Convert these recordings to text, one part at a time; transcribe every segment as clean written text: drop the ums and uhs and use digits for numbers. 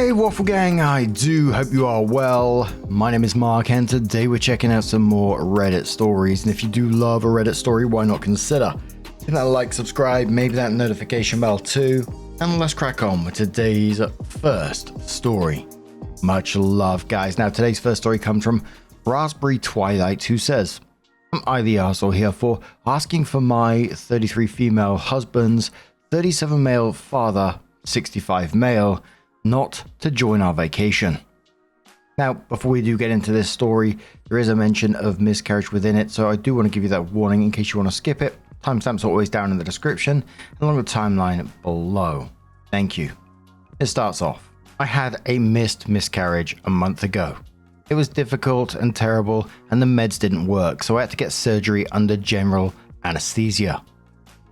Hey Waffle Gang, I do hope you are well. My name is Mark and today we're checking out some more Reddit stories, and if you do love a Reddit story, why not consider hitting that like, subscribe, maybe that notification bell too, and let's crack on with today's first story. Much love guys. Now today's first story comes from RaspberryTwilight, who says, "Am I the arsehole here for asking for my 33 female husband's 37 male father, 65 male, not to join our vacation?" Now, before we do get into this story, there is a mention of miscarriage within it, so I do want to give you that warning in case you want to skip it. Timestamps are always down in the description, and along the timeline below. Thank you. It starts off. "I had a miscarriage a month ago. It was difficult and terrible, and the meds didn't work, so I had to get surgery under general anesthesia.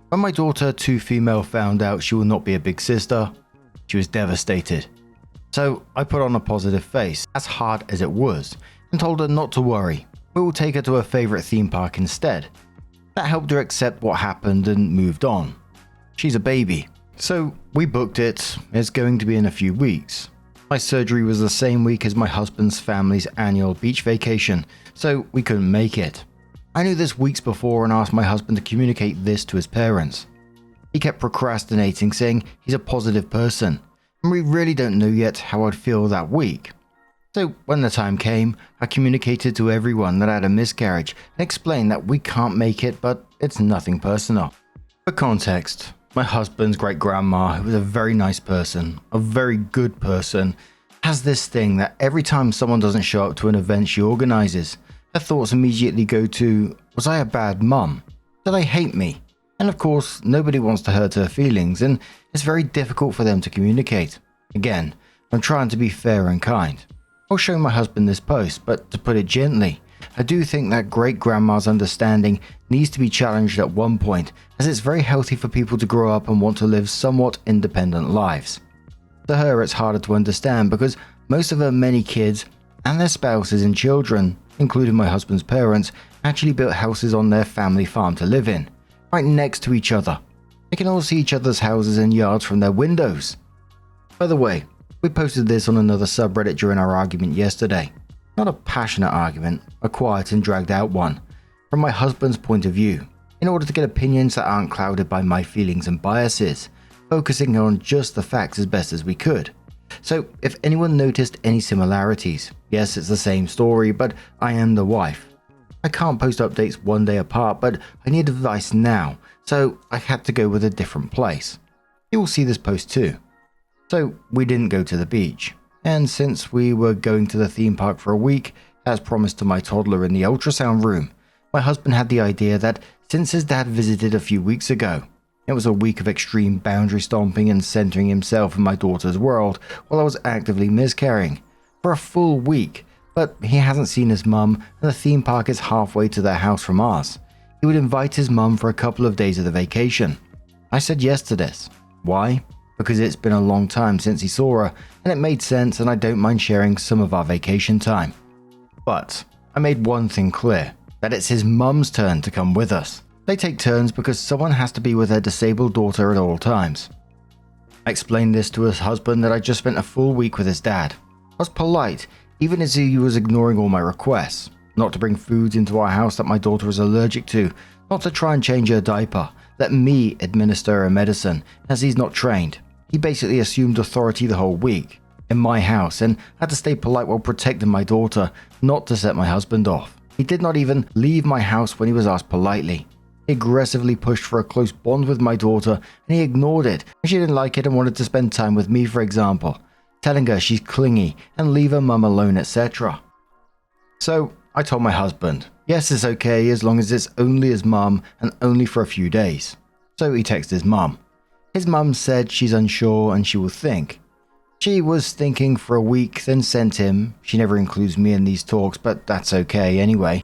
When my daughter, 2 female, found out she will not be a big sister, she was devastated. So I put on a positive face, as hard as it was, and told her not to worry. We will take her to her favorite theme park instead. That helped her accept what happened and moved on. She's a baby. So we booked it. It's going to be in a few weeks. My surgery was the same week as my husband's family's annual beach vacation, so we couldn't make it. I knew this weeks before and asked my husband to communicate this to his parents. He kept procrastinating, saying he's a positive person, and we really don't know yet how I'd feel that week. So when the time came, I communicated to everyone that I had a miscarriage and explained that we can't make it, but it's nothing personal. For context, my husband's great-grandma, who was a very nice person, a very good person, has this thing that every time someone doesn't show up to an event she organizes, her thoughts immediately go to, was I a bad mum? Do they hate me? And of course, nobody wants to hurt her feelings, and it's very difficult for them to communicate. Again, I'm trying to be fair and kind. I'll show my husband this post, but to put it gently, I do think that great-grandma's understanding needs to be challenged at one point, as it's very healthy for people to grow up and want to live somewhat independent lives. To her, it's harder to understand because most of her many kids and their spouses and children, including my husband's parents, actually built houses on their family farm to live in, right next to each other. They can all see each other's houses and yards from their windows. By the way, we posted this on another subreddit during our argument yesterday. Not a passionate argument, a quiet and dragged out one, from my husband's point of view, in order to get opinions that aren't clouded by my feelings and biases, focusing on just the facts as best as we could. So if anyone noticed any similarities, yes, it's the same story, but I am the wife. I can't post updates one day apart, but I need advice now, so I had to go with a different place. You will see this post too. So we didn't go to the beach, and since we were going to the theme park for a week, as promised to my toddler in the ultrasound room, my husband had the idea that since his dad visited a few weeks ago, it was a week of extreme boundary stomping and centering himself in my daughter's world while I was actively miscarrying, for a full week. But he hasn't seen his mum, and the theme park is halfway to their house from ours. He would invite his mum for a couple of days of the vacation. I said yes to this. Why? Because it's been a long time since he saw her, and it made sense, and I don't mind sharing some of our vacation time. But I made one thing clear, that it's his mum's turn to come with us. They take turns because someone has to be with their disabled daughter at all times. I explained this to his husband that I just spent a full week with his dad. I was polite, even as he was ignoring all my requests, not to bring foods into our house that my daughter was allergic to, not to try and change her diaper, let me administer her medicine, as he's not trained. He basically assumed authority the whole week, in my house, and had to stay polite while protecting my daughter, not to set my husband off. He did not even leave my house when he was asked politely. He aggressively pushed for a close bond with my daughter, and he ignored it, and she didn't like it and wanted to spend time with me, for example, telling her she's clingy and leave her mum alone, etc. So I told my husband, yes, it's okay as long as it's only his mum and only for a few days. So he texted his mum. His mum said she's unsure and she will think. She was thinking for a week, then sent him, she never includes me in these talks, but that's okay anyway,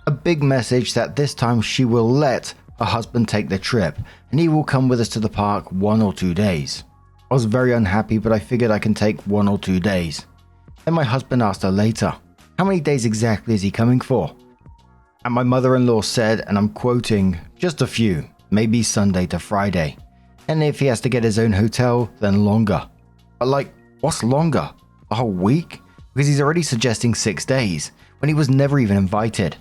a big message that this time she will let her husband take the trip and he will come with us to the park 1 or 2 days. I was very unhappy, but I figured I can take 1 or 2 days. Then my husband asked her later, how many days exactly is he coming for? And my mother-in-law said, and I'm quoting, just a few, maybe Sunday to Friday. And if he has to get his own hotel, then longer. But like, What's longer? A whole week? Because he's already suggesting 6 days, when he was never even invited.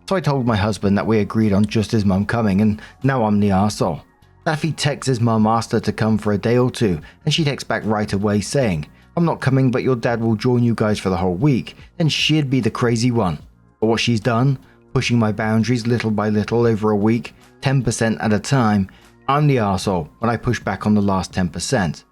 So I told my husband that we agreed on just his mum coming, and now I'm the arsehole. That if he texts his mum, asked her to come for a day or two, and she texts back right away saying, "I'm not coming, but your dad will join you guys for the whole week," then she'd be the crazy one. But what she's done, pushing my boundaries little by little over a week, 10% at a time, I'm the arsehole when I push back on the last 10%.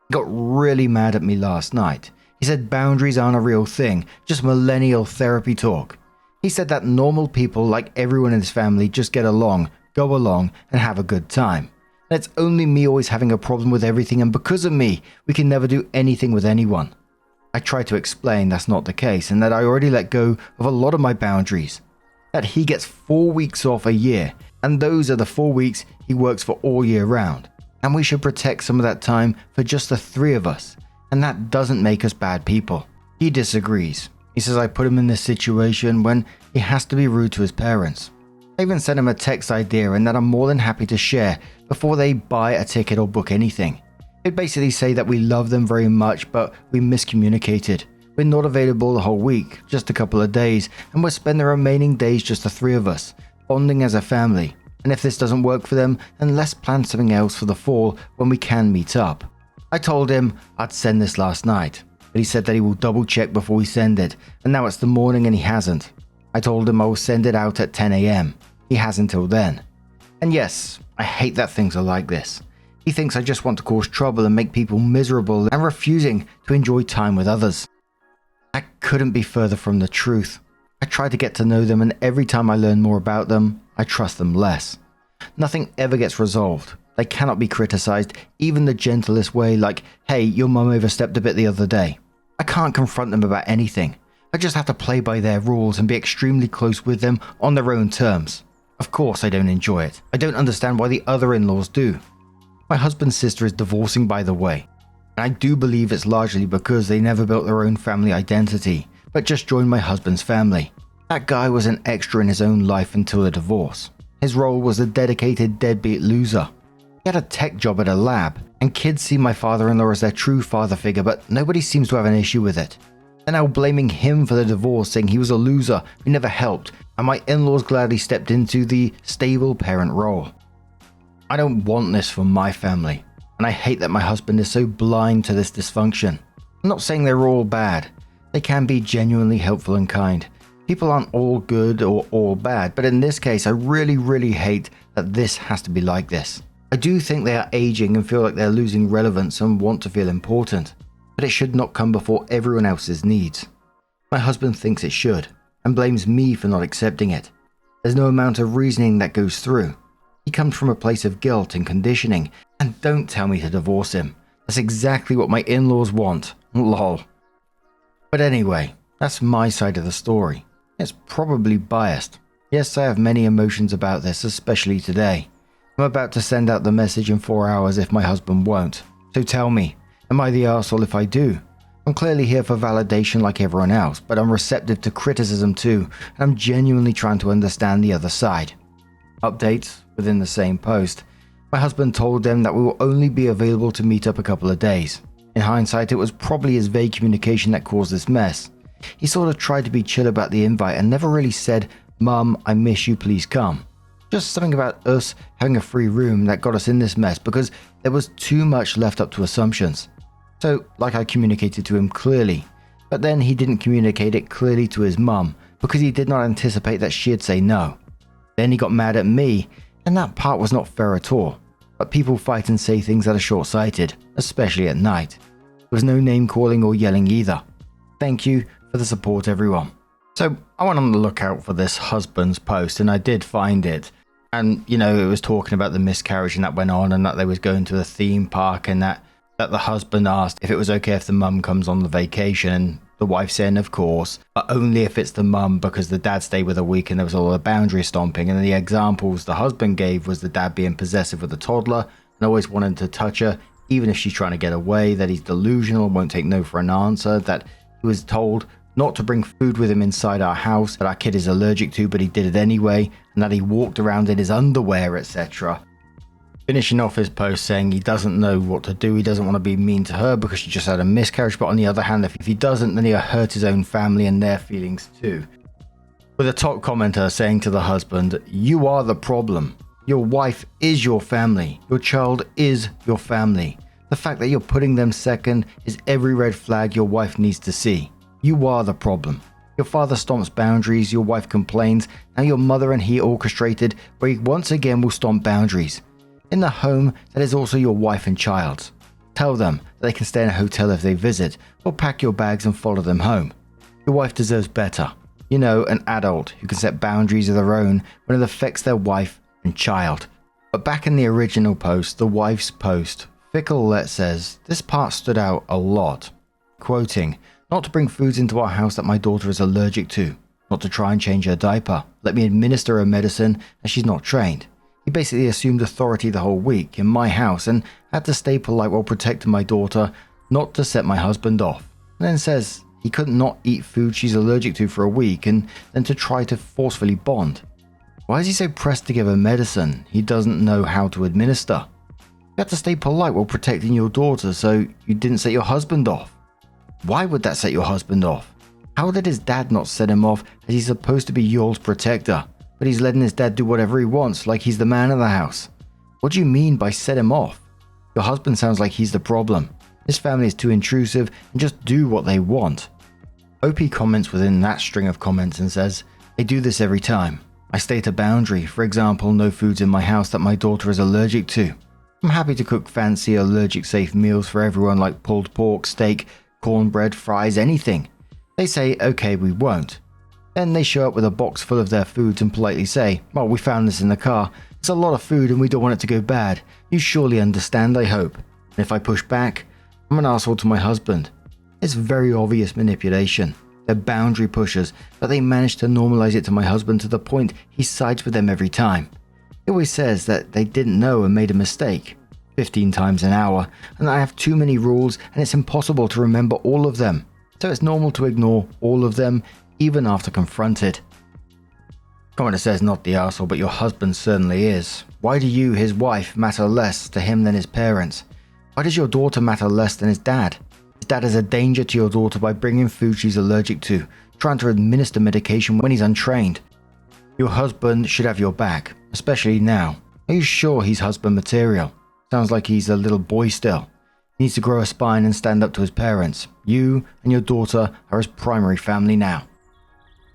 He got really mad at me last night. He said boundaries aren't a real thing, just millennial therapy talk. He said that normal people like everyone in his family just get along, go along, and have a good time. And it's only me always having a problem with everything, and because of me, we can never do anything with anyone. I tried to explain that's not the case, and that I already let go of a lot of my boundaries. That he gets 4 weeks off a year, and those are the 4 weeks he works for all year round. And we should protect some of that time for just the 3 of us, and that doesn't make us bad people. He disagrees. He says I put him in this situation when he has to be rude to his parents. I even sent him a text idea and that I'm more than happy to share before they buy a ticket or book anything. It'd basically say that we love them very much, but we miscommunicated. We're not available the whole week, just a couple of days, and we'll spend the remaining days just the 3 of us, bonding as a family. And if this doesn't work for them, then let's plan something else for the fall when we can meet up. I told him I'd send this last night, but he said that he will double check before we send it, and now it's the morning and he hasn't. I told him I will send it out at 10 AM. He has until then. And yes, I hate that things are like this. He thinks I just want to cause trouble and make people miserable and refusing to enjoy time with others. That couldn't be further from the truth. I try to get to know them, and every time I learn more about them, I trust them less. Nothing ever gets resolved. They cannot be criticized, even the gentlest way, like, "Hey, your mum overstepped a bit the other day." I can't confront them about anything. I just have to play by their rules and be extremely close with them on their own terms. Of course I don't enjoy it. I don't understand why the other in-laws do. My husband's sister is divorcing, by the way. And I do believe it's largely because they never built their own family identity, but just joined my husband's family. That guy was an extra in his own life until the divorce. His role was a dedicated deadbeat loser. He had a tech job at a lab, and kids see my father-in-law as their true father figure, but nobody seems to have an issue with it. They're now blaming him for the divorce, saying he was a loser who never helped, and my in-laws gladly stepped into the stable parent role. I don't want this for my family, and I hate that my husband is so blind to this dysfunction. I'm not saying they're all bad. They can be genuinely helpful and kind. People aren't all good or all bad, but in this case, I really hate that this has to be like this. I do think they are aging and feel like they're losing relevance and want to feel important, but it should not come before everyone else's needs. My husband thinks it should, and blames me for not accepting it. There's no amount of reasoning that goes through. He comes from a place of guilt and conditioning, and don't tell me to divorce him. That's exactly what my in-laws want. Lol. But anyway, that's my side of the story. It's probably biased. Yes, I have many emotions about this, especially today. I'm about to send out the message in 4 hours if my husband won't. So tell me, am I the arsehole if I do? I'm clearly here for validation like everyone else, but I'm receptive to criticism too, and I'm genuinely trying to understand the other side. Updates within the same post. My husband told them that we will only be available to meet up a couple of days. In hindsight, it was probably his vague communication that caused this mess. He sort of tried to be chill about the invite and never really said, "Mum, I miss you, please come." Just something about us having a free room that got us in this mess because there was too much left up to assumptions. So, like I communicated to him clearly, but then he didn't communicate it clearly to his mum because he did not anticipate that she'd say no. Then he got mad at me, and that part was not fair at all. But people fight and say things that are short-sighted, especially at night. There was no name calling or yelling either. Thank you for the support, everyone. So I went on the lookout for this husband's post, and I did find it. And, you know, it was talking about the miscarriage and that went on, and that they was going to a theme park, and that the husband asked if it was okay if the mum comes on the vacation, and the wife saying of course, but only if it's the mum because the dad stayed with a week and there was all the boundary stomping. And the examples the husband gave was the dad being possessive with the toddler and always wanting to touch her, even if she's trying to get away, that he's delusional and won't take no for an answer, that he was told not to bring food with him inside our house that our kid is allergic to, but he did it anyway, and that he walked around in his underwear, etc. Finishing off his post saying he doesn't know what to do, he doesn't want to be mean to her because she just had a miscarriage, but on the other hand, if he doesn't, then he'll hurt his own family and their feelings too. With a top commenter saying to the husband, "You are the problem. Your wife is your family. Your child is your family. The fact that you're putting them second is every red flag your wife needs to see. You are the problem. Your father stomps boundaries, your wife complains, now your mother and he orchestrated where he once again will stomp boundaries. In the home that is also your wife and child's. Tell them that they can stay in a hotel if they visit, or pack your bags and follow them home. Your wife deserves better. You know, an adult who can set boundaries of their own when it affects their wife and child." But back in the original post, the wife's post, Fickle says, "This part stood out a lot." Quoting, "Not to bring foods into our house that my daughter is allergic to. Not to try and change her diaper. Let me administer her medicine as she's not trained. He basically assumed authority the whole week in my house and had to stay polite while protecting my daughter, not to set my husband off. And then says he couldn't not eat food she's allergic to for a week and then to try to forcefully bond. Why is he so pressed to give her medicine he doesn't know how to administer? You had to stay polite while protecting your daughter so you didn't set your husband off. Why would that set your husband off? How did his dad not set him off as he's supposed to be y'all's protector? But he's letting his dad do whatever he wants like he's the man of the house. What do you mean by set him off? Your husband sounds like he's the problem. His family is too intrusive and just do what they want." OP comments within that string of comments and says, "They do this every time. I state a boundary, for example, no foods in my house that my daughter is allergic to. I'm happy to cook fancy allergic safe meals for everyone like pulled pork, steak, cornbread, fries, anything. They say, okay, we won't. Then they show up with a box full of their foods and politely say, well, we found this in the car. It's a lot of food and we don't want it to go bad. You surely understand, I hope. And if I push back, I'm an asshole to my husband. It's very obvious manipulation. They're boundary pushers, but they manage to normalize it to my husband to the point he sides with them every time. He always says that they didn't know and made a mistake 15 times an hour, and I have too many rules and it's impossible to remember all of them. So it's normal to ignore all of them, even after confronted." Commenter says, "Not the arsehole, but your husband certainly is. Why do you, his wife, matter less to him than his parents? Why does your daughter matter less than his dad? His dad is a danger to your daughter by bringing food she's allergic to, trying to administer medication when he's untrained. Your husband should have your back, especially now. Are you sure he's husband material? Sounds like he's a little boy still. He needs to grow a spine and stand up to his parents. You and your daughter are his primary family now."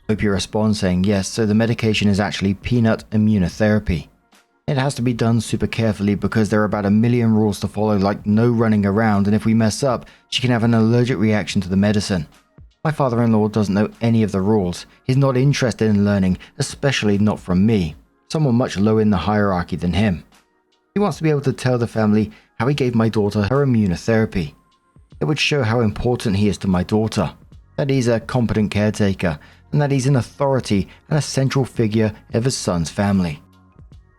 OP responds saying, "Yes, so the medication is actually peanut immunotherapy. It has to be done super carefully because there are about 1 million rules to follow, like no running around, and if we mess up, she can have an allergic reaction to the medicine. My father-in-law doesn't know any of the rules. He's not interested in learning, especially not from me, someone much lower in the hierarchy than him. He wants to be able to tell the family how he gave my daughter her immunotherapy. It would show how important he is to my daughter, that he's a competent caretaker, and that he's an authority and a central figure of his son's family.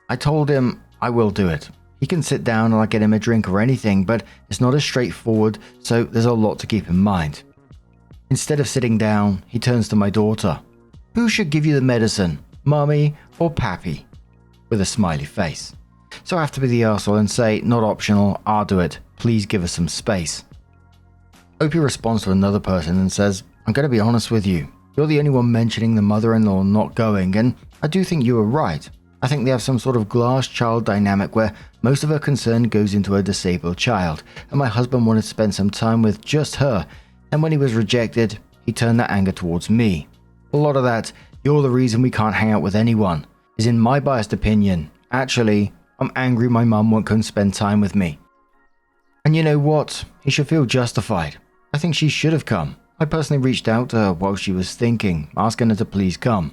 I told him I will do it. He can sit down and I'll get him a drink or anything, but it's not as straightforward, so there's a lot to keep in mind." Instead of sitting down, he turns to my daughter. "Who should give you the medicine, Mommy or Pappy?" With a smiley face. So I have to be the arsehole and say, "Not optional, I'll do it. Please give us some space." OP responds to another person and says, "I'm going to be honest with you. You're the only one mentioning the mother-in-law not going, and I do think you were right. I think they have some sort of glass child dynamic where most of her concern goes into a disabled child, and my husband wanted to spend some time with just her, and when he was rejected, he turned that anger towards me. A lot of that, you're the reason we can't hang out with anyone, is in my biased opinion. Actually, I'm angry my mum won't come spend time with me. And you know what? He should feel justified. I think she should have come. I personally reached out to her while she was thinking, asking her to please come.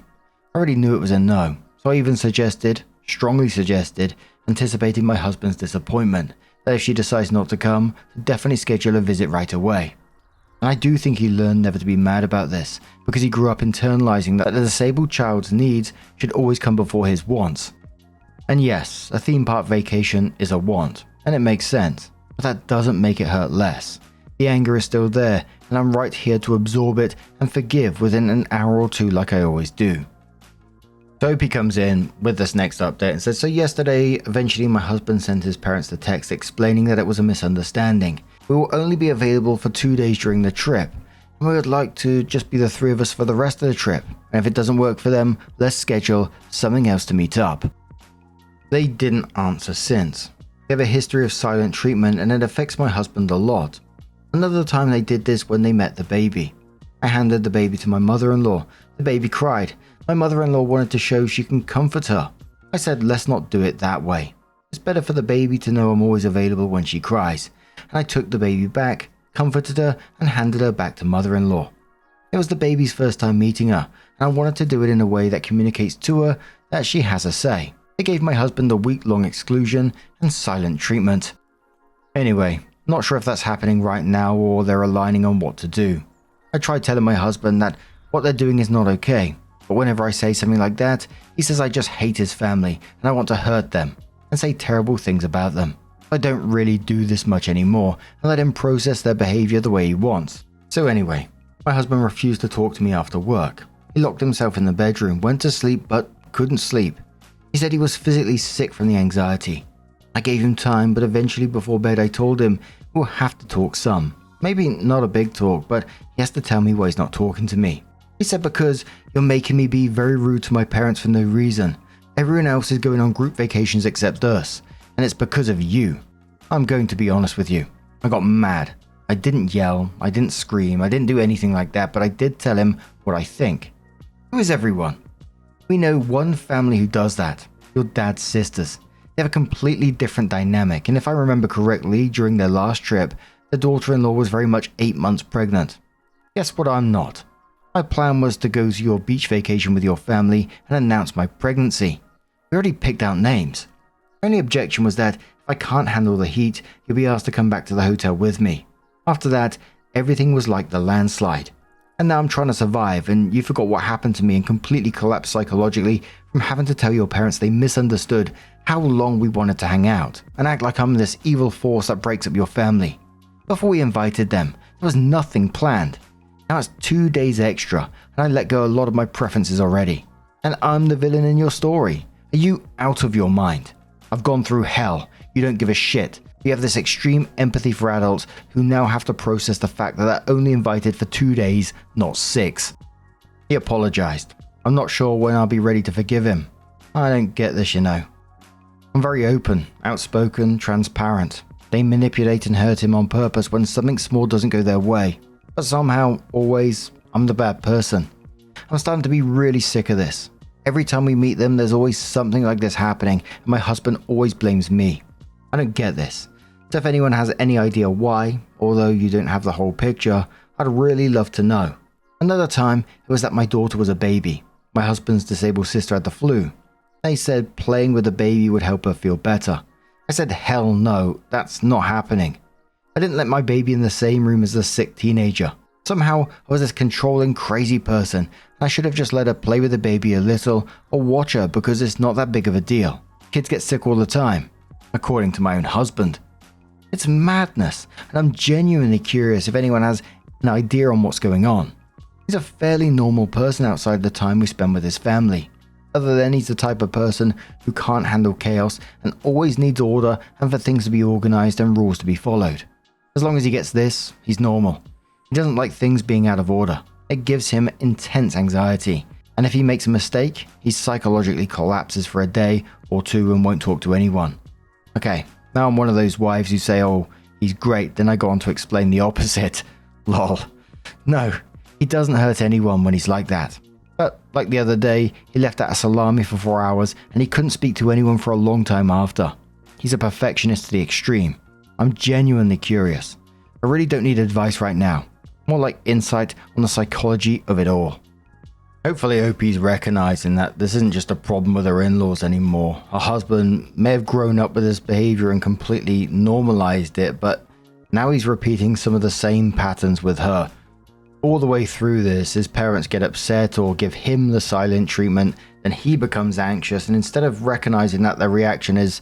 I already knew it was a no, so I even strongly suggested, anticipating my husband's disappointment, that if she decides not to come, to definitely schedule a visit right away. And I do think he learned never to be mad about this, because he grew up internalizing that a disabled child's needs should always come before his wants. And yes, a theme park vacation is a want, and it makes sense, but that doesn't make it hurt less. The anger is still there, and I'm right here to absorb it and forgive within an hour or two like I always do. Dopey comes in with this next update and says, so yesterday, eventually my husband sent his parents a text explaining that it was a misunderstanding. We will only be available for 2 days during the trip, and we would like to just be the three of us for the rest of the trip, and if it doesn't work for them, let's schedule something else to meet up. They didn't answer since. They have a history of silent treatment and it affects my husband a lot. Another time they did this when they met the baby. I handed the baby to my mother-in-law. The baby cried. My mother-in-law wanted to show she can comfort her. I said, let's not do it that way. It's better for the baby to know I'm always available when she cries. And I took the baby back, comforted her, and handed her back to mother-in-law. It was the baby's first time meeting her, and I wanted to do it in a way that communicates to her that she has a say. I gave my husband a week-long exclusion and silent treatment. Anyway, not sure if that's happening right now or they're aligning on what to do. I tried telling my husband that what they're doing is not okay. But whenever I say something like that, he says I just hate his family and I want to hurt them and say terrible things about them. I don't really do this much anymore and let him process their behavior the way he wants. So anyway, my husband refused to talk to me after work. He locked himself in the bedroom, went to sleep but couldn't sleep. He said he was physically sick from the anxiety. I gave him time, but eventually before bed I told him we'll have to talk some. Maybe not a big talk, but he has to tell me why he's not talking to me. He said, because you're making me be very rude to my parents for no reason. Everyone else is going on group vacations except us, and it's because of you. I'm going to be honest with you. I got mad. I didn't yell, I didn't scream, I didn't do anything like that, but I did tell him what I think. Who is everyone? We know one family who does that. Your dad's sisters. They have a completely different dynamic, and if I remember correctly, during their last trip, the daughter-in-law was very much 8 months pregnant. Guess what I'm not? My plan was to go to your beach vacation with your family and announce my pregnancy. We already picked out names. My only objection was that if I can't handle the heat, you'll be asked to come back to the hotel with me. After that, everything was like the landslide. And now I'm trying to survive, and you forgot what happened to me and completely collapsed psychologically from having to tell your parents they misunderstood how long we wanted to hang out and act like I'm this evil force that breaks up your family. Before we invited them, there was nothing planned. Now it's 2 days extra, and I let go a lot of my preferences already. And I'm the villain in your story. Are you out of your mind? I've gone through hell. You don't give a shit. You have this extreme empathy for adults who now have to process the fact that they're only invited for 2 days, not 6. He apologized. I'm not sure when I'll be ready to forgive him. I don't get this, you know. I'm very open, outspoken, transparent. They manipulate and hurt him on purpose when something small doesn't go their way. But somehow, always, I'm the bad person. I'm starting to be really sick of this. Every time we meet them, there's always something like this happening, and my husband always blames me. I don't get this. So if anyone has any idea why, although you don't have the whole picture, I'd really love to know. Another time, it was that my daughter was a baby. My husband's disabled sister had the flu. They said playing with the baby would help her feel better. I said, hell no, that's not happening. I didn't let my baby in the same room as the sick teenager. Somehow, I was this controlling, crazy person, and I should have just let her play with the baby a little or watch her because it's not that big of a deal. Kids get sick all the time, according to my own husband. It's madness, and I'm genuinely curious if anyone has an idea on what's going on. He's a fairly normal person outside the time we spend with his family. Other than he's the type of person who can't handle chaos and always needs order and for things to be organized and rules to be followed. As long as he gets this, he's normal. He doesn't like things being out of order. It gives him intense anxiety. And if he makes a mistake, he psychologically collapses for a day or two and won't talk to anyone. Okay, now I'm one of those wives who say, oh, he's great, then I go on to explain the opposite. Lol. No, he doesn't hurt anyone when he's like that. But like the other day, he left out a salami for 4 hours and he couldn't speak to anyone for a long time after. He's a perfectionist to the extreme. I'm genuinely curious. I really don't need advice right now. More like insight on the psychology of it all. Hopefully OP's recognizing that this isn't just a problem with her in-laws anymore. Her husband may have grown up with this behavior and completely normalized it, but now he's repeating some of the same patterns with her. All the way through this, his parents get upset or give him the silent treatment, then he becomes anxious, and instead of recognizing that their reaction is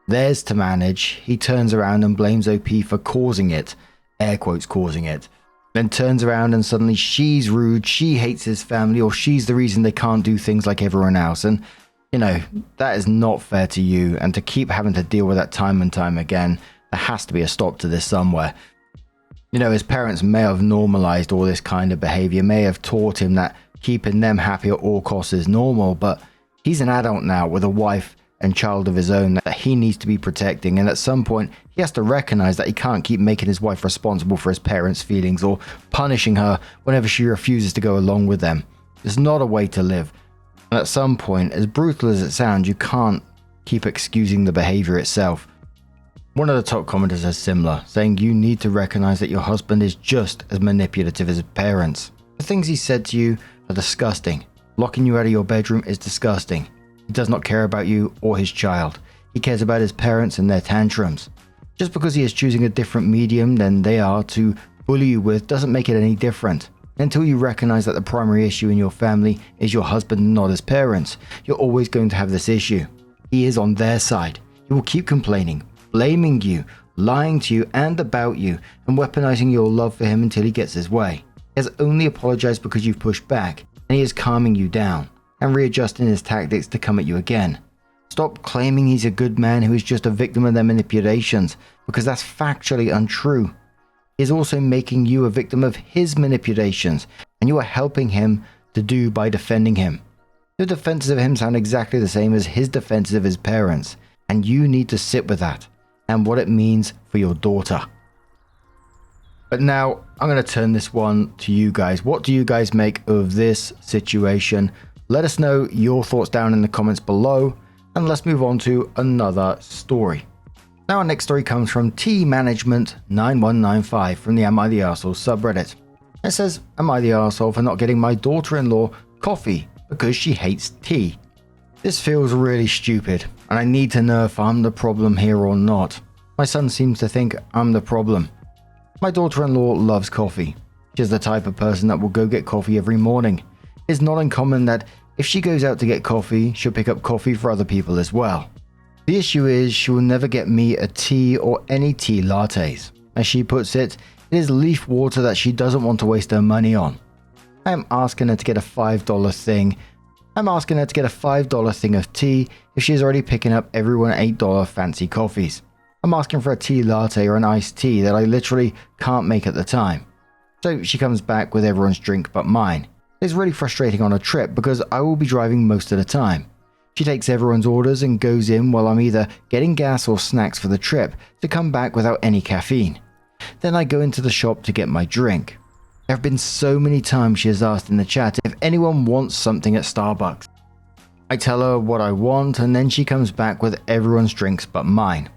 theirs to manage, he turns around and blames OP for causing it, air quotes causing it. Then turns around and suddenly she's rude, she hates his family, or she's the reason they can't do things like everyone else. And, that is not fair to you. And to keep having to deal with that time and time again, there has to be a stop to this somewhere. His parents may have normalized all this kind of behavior, may have taught him that keeping them happy at all costs is normal, but he's an adult now with a wife and child of his own that he needs to be protecting, and at some point he has to recognize that he can't keep making his wife responsible for his parents' feelings or punishing her whenever she refuses to go along with them. It's not a way to live, and at some point, as brutal as it sounds, you can't keep excusing the behavior itself. One of the top commenters is similar, saying you need to recognize that your husband is just as manipulative as his parents. The things he said to you are disgusting. Locking you out of your bedroom is disgusting. He does not care about you or his child. He cares about his parents and their tantrums. Just because he is choosing a different medium than they are to bully you with doesn't make it any different. Until you recognize that the primary issue in your family is your husband and not his parents, you're always going to have this issue. He is on their side. He will keep complaining, blaming you, lying to you and about you, and weaponizing your love for him until he gets his way. He has only apologized because you've pushed back, and he is calming you down and readjusting his tactics to come at you again. Stop claiming he's a good man who is just a victim of their manipulations, because that's factually untrue. He is also making you a victim of his manipulations, and you are helping him to do by defending him. Your defenses of him sound exactly the same as his defenses of his parents, and you need to sit with that and what it means for your daughter. But now I'm going to turn this one to you guys. What do you guys make of this situation? Let us know your thoughts down in the comments below, and let's move on to another story. Now our next story comes from T-Management9195 from the Am I the Arsehole subreddit. It says, am I the arsehole for not getting my daughter-in-law coffee because she hates tea? This feels really stupid, and I need to know if I'm the problem here or not. My son seems to think I'm the problem. My daughter-in-law loves coffee. She's the type of person that will go get coffee every morning. It's not uncommon that if she goes out to get coffee, she'll pick up coffee for other people as well. The issue is she will never get me a tea or any tea lattes. As she puts it, it is leaf water that she doesn't want to waste her money on. I am asking her to get a $5 thing. I'm asking her to get a $5 thing of tea if she is already picking up everyone $8 fancy coffees. I'm asking for a tea latte or an iced tea that I literally can't make at the time. So she comes back with everyone's drink but mine. It's really frustrating on a trip because I will be driving most of the time. She takes everyone's orders and goes in while I'm either getting gas or snacks for the trip to come back without any caffeine. Then I go into the shop to get my drink. There have been so many times she has asked in the chat if anyone wants something at Starbucks. I tell her what I want and then she comes back with everyone's drinks but mine.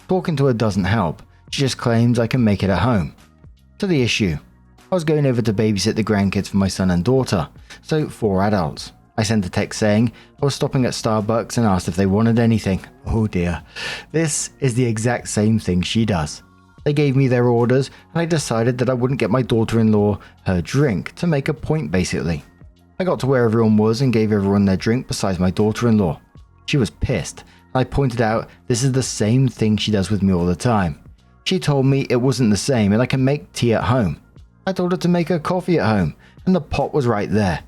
Talking to her doesn't help. She just claims I can make it at home. To the issue. I was going over to babysit the grandkids for my son and daughter, so 4 adults. I sent a text saying I was stopping at Starbucks and asked if they wanted anything. Oh dear. This is the exact same thing she does. They gave me their orders and I decided that I wouldn't get my daughter-in-law her drink to make a point basically. I got to where everyone was and gave everyone their drink besides my daughter-in-law. She was pissed. I pointed out this is the same thing she does with me all the time. She told me it wasn't the same and I can make tea at home. I told her to make her coffee at home and the pot was right there.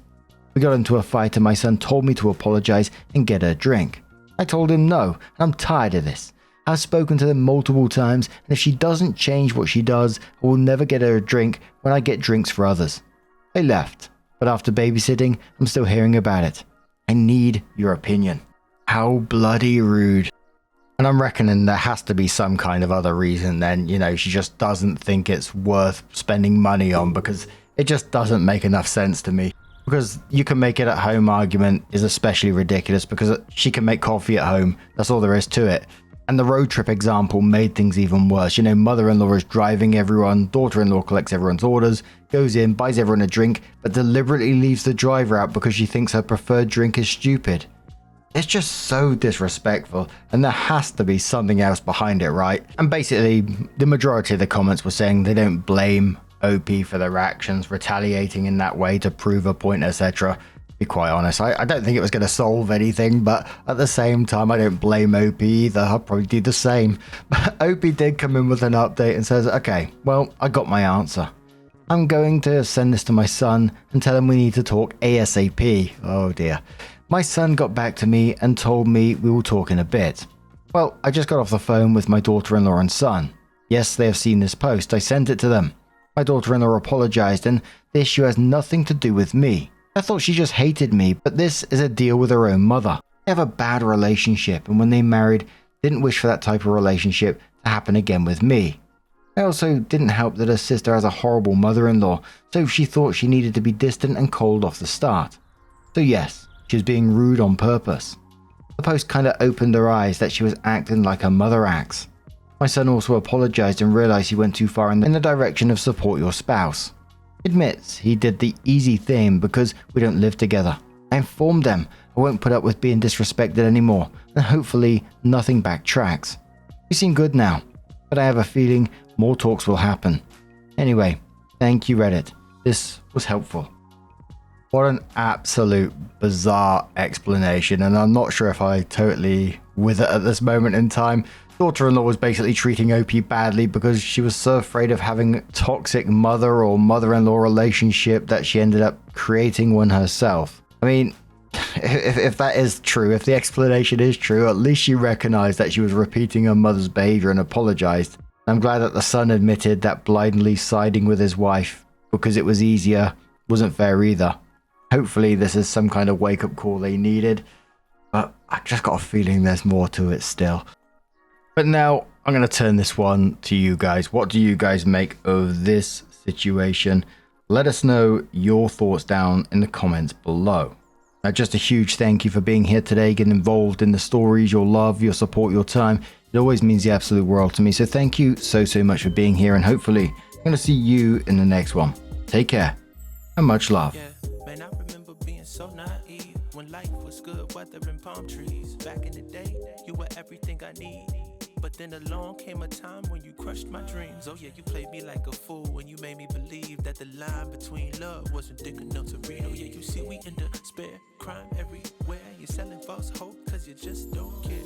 We got into a fight and my son told me to apologize and get her a drink. I told him no, and I'm tired of this. I've spoken to them multiple times and if she doesn't change what she does, I will never get her a drink when I get drinks for others. They left, but after babysitting, I'm still hearing about it. I need your opinion. How bloody rude. And I'm reckoning there has to be some kind of other reason then, she just doesn't think it's worth spending money on because it just doesn't make enough sense to me. Because you can make it at home argument is especially ridiculous because she can make coffee at home. That's all there is to it. And the road trip example made things even worse. Mother-in-law is driving everyone, daughter-in-law collects everyone's orders, goes in, buys everyone a drink, but deliberately leaves the driver out because she thinks her preferred drink is stupid. It's just so disrespectful, and there has to be something else behind it, right? And basically, the majority of the comments were saying they don't blame OP for their actions, retaliating in that way to prove a point, etc. To be quite honest, I don't think it was going to solve anything, but at the same time, I don't blame OP either. I'll probably do the same. But OP did come in with an update and says, okay, well, I got my answer. I'm going to send this to my son and tell him we need to talk ASAP. Oh dear. My son got back to me and told me we will talk in a bit. Well, I just got off the phone with my daughter-in-law and son. Yes, they have seen this post. I sent it to them. My daughter-in-law apologized, and the issue has nothing to do with me. I thought she just hated me, but this is a deal with her own mother. They have a bad relationship, and when they married, didn't wish for that type of relationship to happen again with me. I also didn't help that her sister has a horrible mother-in-law, so she thought she needed to be distant and cold off the start. So yes, she was being rude on purpose. The post kinda opened her eyes that she was acting like her mother acts. My son also apologized and realized he went too far in the direction of support your spouse. He admits he did the easy thing because we don't live together. I informed them I won't put up with being disrespected anymore, and hopefully nothing backtracks. We seem good now, but I have a feeling more talks will happen. Anyway, thank you Reddit. This was helpful. What an absolute bizarre explanation, and I'm not sure if I totally with it at this moment in time. Daughter-in-law was basically treating OP badly because she was so afraid of having a toxic mother or mother-in-law relationship that she ended up creating one herself. I mean, if that is true, if the explanation is true, at least she recognized that she was repeating her mother's behavior and apologized. I'm glad that the son admitted that blindly siding with his wife because it was easier wasn't fair either. Hopefully this is some kind of wake-up call they needed, but I just got a feeling there's more to it still. But now I'm going to turn this one to you guys. What do you guys make of this situation? Let us know your thoughts down in the comments below. Now, just a huge thank you for being here today, getting involved in the stories, your love, your support, your time. It always means the absolute world to me. So thank you so much for being here, and hopefully I'm going to see you in the next one. Take care and much love. Man, I remember being so naive when life was good, weather and palm trees. Back in the day, you were everything I need. But then along came a time when you crushed my dreams. Oh yeah, you played me like a fool when you made me believe that the line between love wasn't thick enough to read. Oh yeah, you see we in despair, crime everywhere. You're selling false hope cause you just don't care.